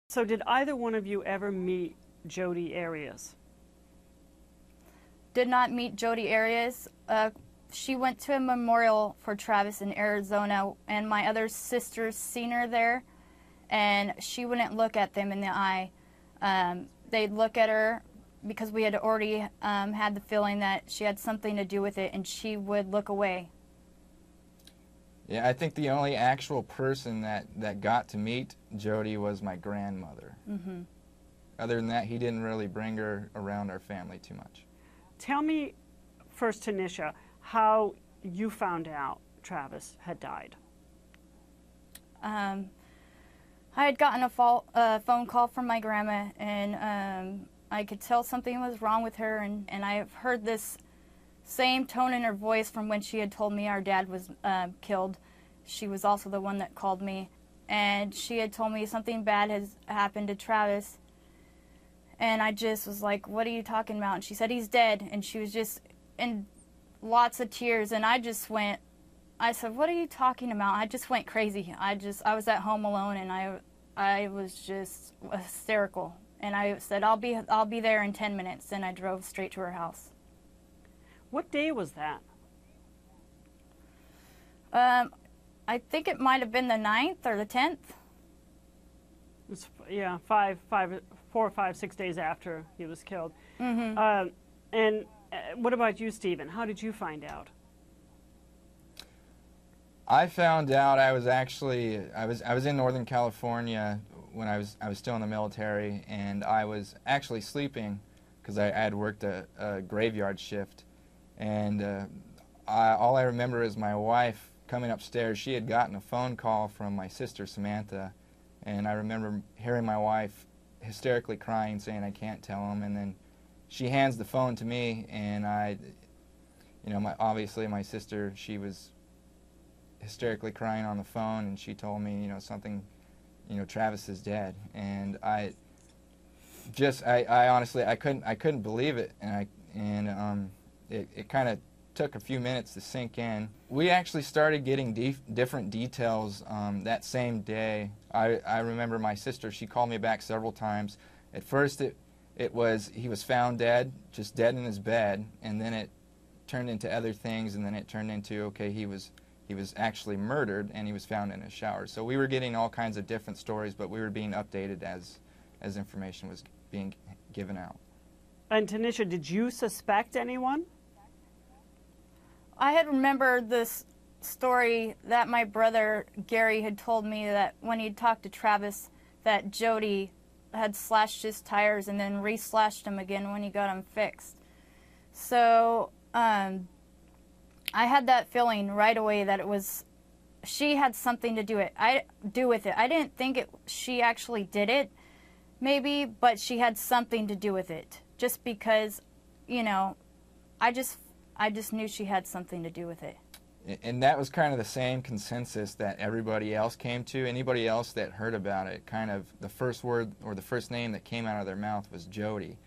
So did either one of you ever meet Jodi Arias? Did not meet Jodi Arias. She went to a memorial for Travis in Arizona, and my other sisters seen her there, and she wouldn't look at them in the eye. They'd look at her because we had already had the feeling that she had something to do with it, and she would look away. Yeah, I think the only actual person that got to meet Jodi was my grandmother. Mm-hmm. Other than that, he didn't really bring her around our family too much. Tell me first, Tanisha, how you found out Travis had died. I had gotten a phone call from my grandma, and I could tell something was wrong with her, and I've heard this same tone in her voice from when she had told me our dad was killed. She was also the one that called me, and she had told me something bad has happened to Travis, and I just was like, what are you talking about? And she said, he's dead, and she was just in lots of tears, and I said, what are you talking about? I just went crazy. I was at home alone, and I was just hysterical, and I said, I'll be there in 10 minutes, and I drove straight to her house. What day was that? I think it might have been the 9th or the 10th. It's, yeah, 4, 5, 6 days after he was killed. Mm-hmm. And what about you, Stephen? How did you find out? I found out I was in Northern California when I was still in the military, and I was actually sleeping because I had worked a graveyard shift, and all I remember is my wife coming upstairs. She had gotten a phone call from my sister Samantha, and I remember hearing my wife hysterically crying, saying, I can't tell him, and then she hands the phone to me, and obviously my sister, she was hysterically crying on the phone, and she told me, something, Travis is dead, and I honestly, I couldn't believe it, and it kind of took a few minutes to sink in. We actually started getting different details that same day. I remember my sister, she called me back several times. At first he was found dead, just dead in his bed, and then it turned into other things, and then it turned into, okay, he was actually murdered, and he was found in a shower. So we were getting all kinds of different stories, but we were being updated as information was being given out. And Tanisha, did you suspect anyone? I had remembered this story that my brother Gary had told me, that when he'd talked to Travis, that Jodi had slashed his tires and then re-slashed them again when he got them fixed. So I had that feeling right away that she had something to do with it. I didn't think she actually did it, maybe, but she had something to do with it. Just because, I just knew she had something to do with it. And that was kind of the same consensus that everybody else came to. Anybody else that heard about it, kind of the first word or the first name that came out of their mouth was Jodi.